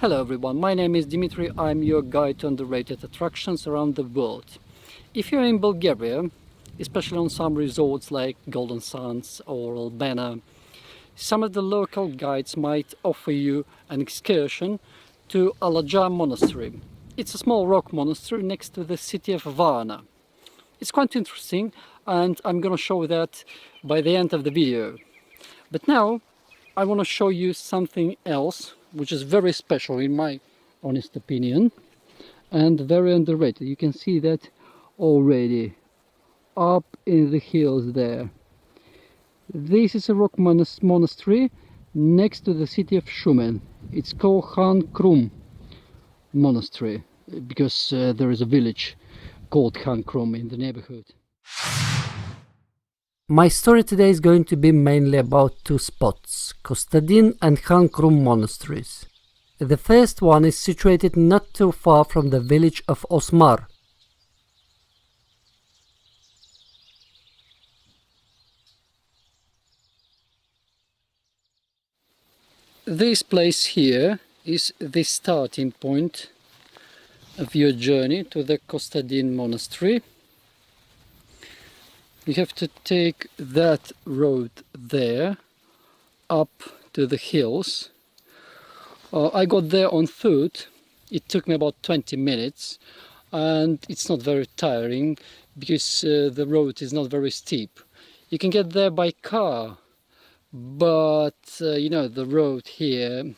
Hello everyone, my name is Dimitri. I'm your guide to underrated attractions around the world. If you're in Bulgaria, especially on some resorts like Golden Sands or Albania, some of the local guides might offer you an excursion to Alaja Monastery. It's a small rock monastery next to the city of Varna. It's quite interesting and I'm gonna show that by the end of the video. But now I want to show you something else which is very special in my honest opinion and very underrated. You can see that already up in the hills there. This is a rock monastery next to the city of Shumen. It's called Han Krum Monastery because there is a village called Han Krum in the neighborhood. My story today is going to be mainly about two spots, Kostadin and Han Krum monasteries. The first one is situated not too far from the village of Osmar. This place here is the starting point of your journey to the Kostadin monastery. You have to take that road there up to the hills. I got there on foot. It took me about 20 minutes and it's not very tiring because the road is not very steep. You can get there by car, but you know, the road here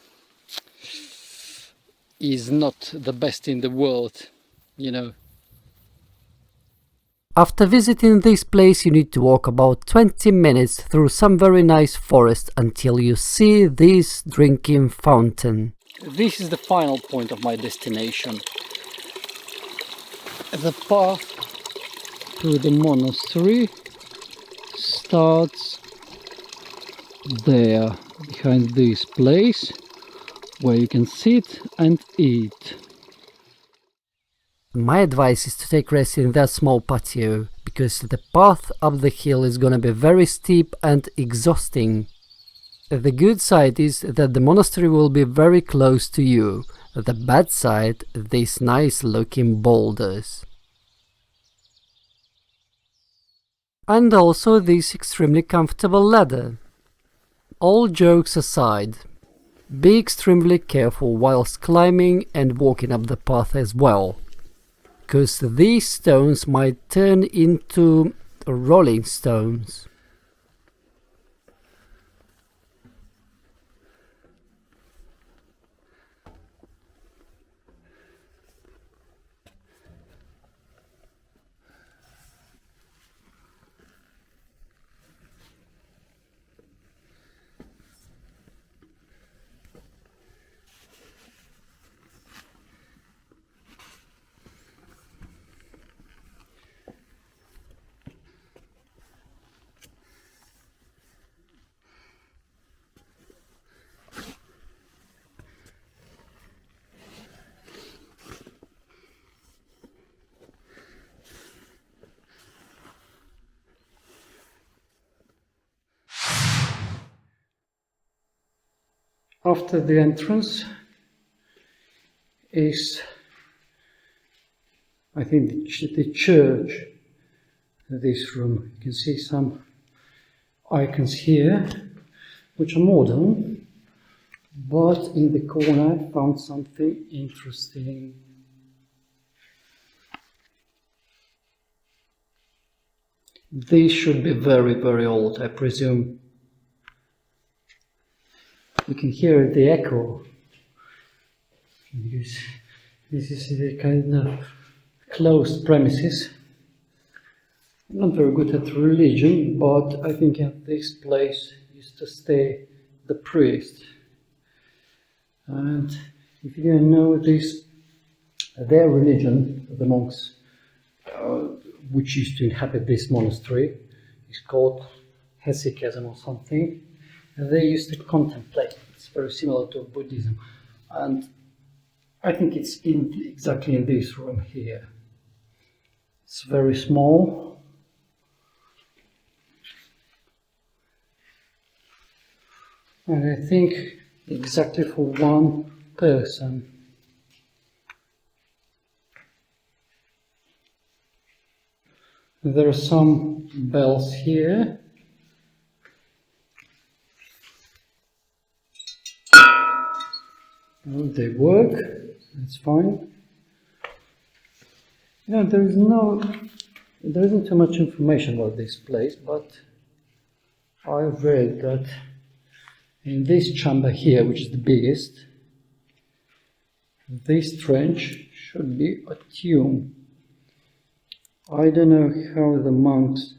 is not the best in the world, you know. After visiting this place you need to walk about 20 minutes through some very nice forest until you see this drinking fountain. This is the final point of my destination. The path to the monastery starts there, behind this place, where you can sit and eat. My advice is to take rest in that small patio, because the path up the hill is gonna be very steep and exhausting. The good side is that the monastery will be very close to you. The bad side, these nice looking boulders. And also this extremely comfortable ladder. All jokes aside, be extremely careful whilst climbing and walking up the path as well, because these stones might turn into rolling stones. After the entrance is, I think, the church, this room. You can see some icons here, which are modern, but in the corner I found something interesting. These should be very, very old, I presume. You can hear the echo, because this is the kind of closed premises. I'm not very good at religion, but I think at this place used to stay the priest. And if you didn't know this, their religion, the monks, which used to inhabit this monastery, is called Hesychasm or something. They used to contemplate. It's very similar to Buddhism, and I think it's exactly in this room here. It's very small, and I think exactly for one person. There are some bells here. Oh, they work, that's fine. You know, there isn't too much information about this place, but I read that in this chamber here, which is the biggest, this trench should be a tomb. I don't know how the monks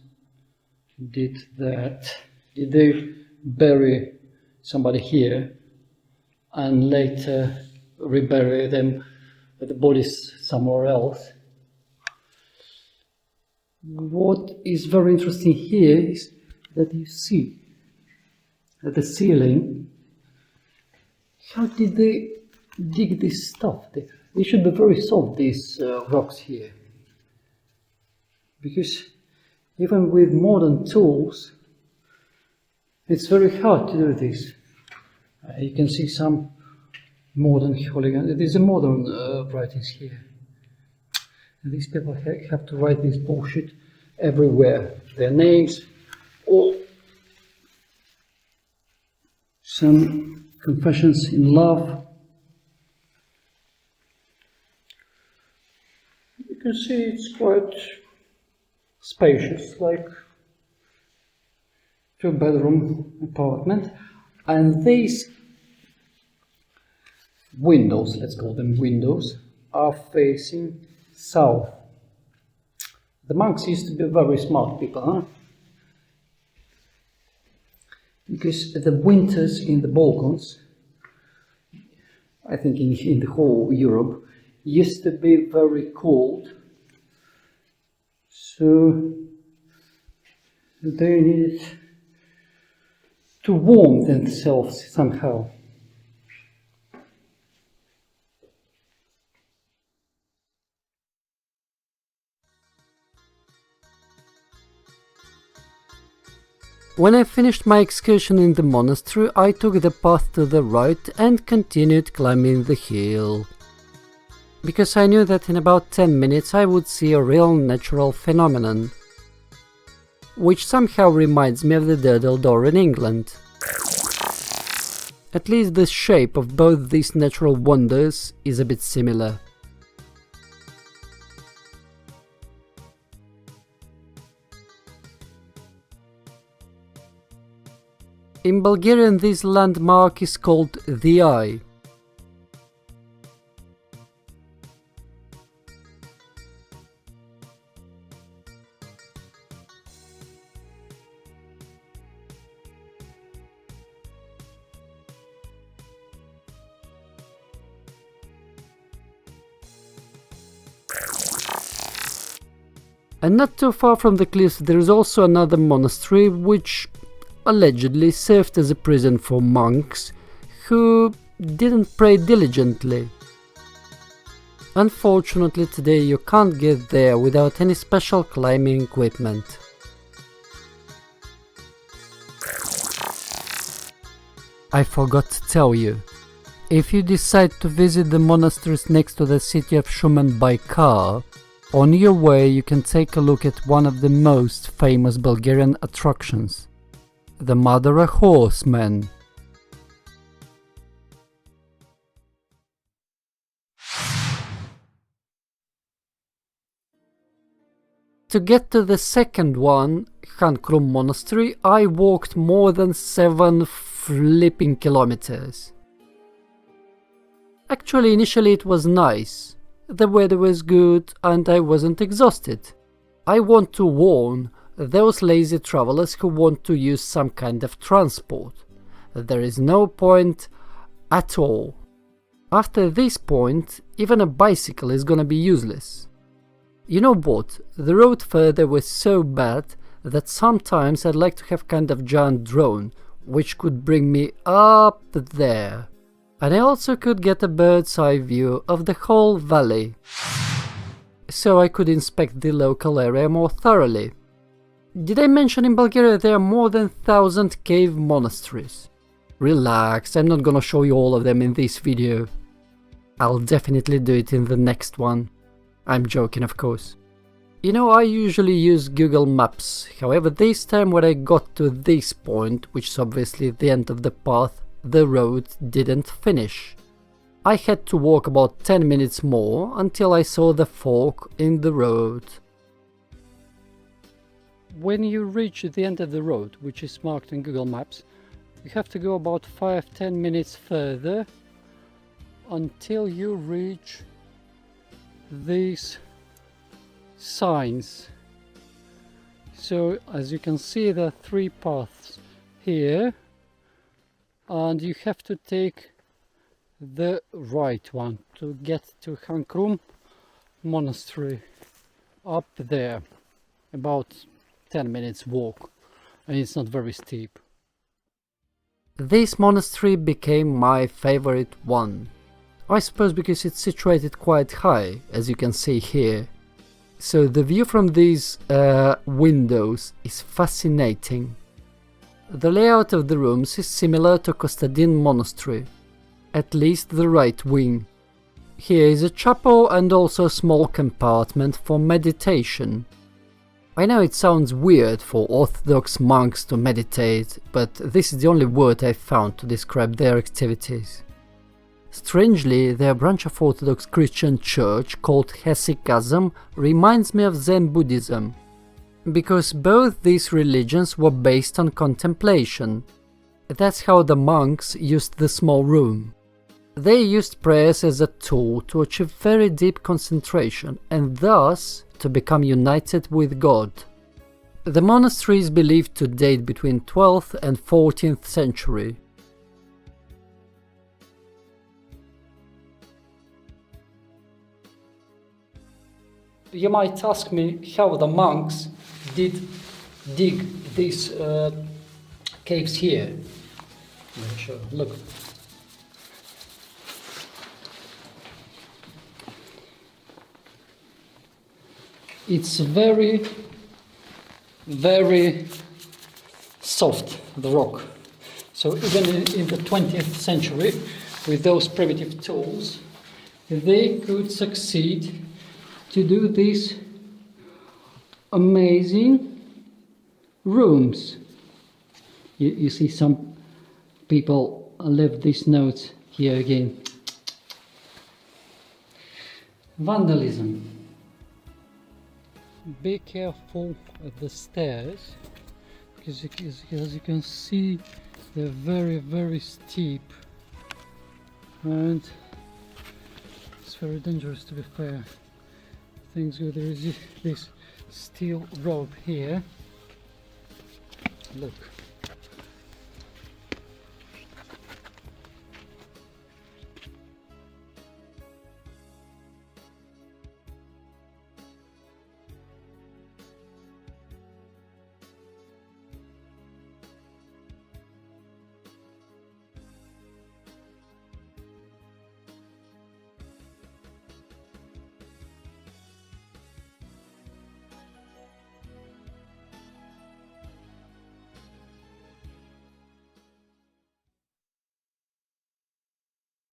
did that. Did they bury somebody here and later rebury them with the bodies somewhere else? What is very interesting here is that you see at the ceiling, how did they dig this stuff? They should be very soft, these rocks here, because even with modern tools it's very hard to do this. You can see some modern hooligans. There's a modern writings here. And these people have to write this bullshit everywhere. Their names, or some confessions in love. You can see it's quite spacious, like two-bedroom apartment. And these windows, let's call them windows, are facing south. The monks used to be very smart people, huh? Because the winters in the Balkans, I think in the whole Europe, used to be very cold. So they needed to warm themselves somehow. When I finished my excursion in the monastery, I took the path to the right and continued climbing the hill, because I knew that in about 10 minutes I would see a real natural phenomenon, which somehow reminds me of the Durdle Door in England. At least the shape of both these natural wonders is a bit similar. In Bulgarian this landmark is called the Eye. And not too far from the cliffs there is also another monastery which allegedly served as a prison for monks who didn't pray diligently. Unfortunately today you can't get there without any special climbing equipment. I forgot to tell you, if you decide to visit the monasteries next to the city of Shumen by car, on your way you can take a look at one of the most famous Bulgarian attractions, the Mother of Horsemen. To get to the second one, Han Krum Monastery, I walked more than 7 flipping kilometers. Actually, initially it was nice. The weather was good and I wasn't exhausted. I want to warn those lazy travelers who want to use some kind of transport. There is no point at all. After this point, even a bicycle is gonna be useless. You know what, the road further was so bad that sometimes I'd like to have kind of giant drone, which could bring me up there. And I also could get a bird's eye view of the whole valley, so I could inspect the local area more thoroughly. Did I mention in Bulgaria there are more than 1,000 cave monasteries? Relax, I'm not gonna show you all of them in this video. I'll definitely do it in the next one. I'm joking, of course. You know, I usually use Google Maps, however this time when I got to this point, which is obviously the end of the path, the road didn't finish. I had to walk about 10 minutes more until I saw the fork in the road. When you reach the end of the road, which is marked in Google Maps, you have to go about 5-10 minutes further until you reach these signs. So as you can see, there are 3 paths here, and you have to take the right one to get to Han Krum Monastery, up there, about 10 minutes walk, and it's not very steep. This monastery became my favorite one. I suppose because it's situated quite high, as you can see here. So the view from these windows is fascinating. The layout of the rooms is similar to Kostadin Monastery, at least the right wing. Here is a chapel and also a small compartment for meditation. I know it sounds weird for Orthodox monks to meditate, but this is the only word I've found to describe their activities. Strangely, their branch of Orthodox Christian church called Hesychasm reminds me of Zen Buddhism, because both these religions were based on contemplation. That's how the monks used the small room. They used prayers as a tool to achieve very deep concentration and thus to become united with God. The monastery is believed to date between 12th and 14th century. You might ask me how the monks did dig these caves here. Let me show you. Look. It's very, very soft, the rock. So even in the 20th century, with those primitive tools, they could succeed to do these amazing rooms. You see some people left these notes here again. Vandalism. Be careful of the stairs, because as you can see, they're very, very steep, and it's very dangerous, to be fair. Things good. There is this steel rope here. Look.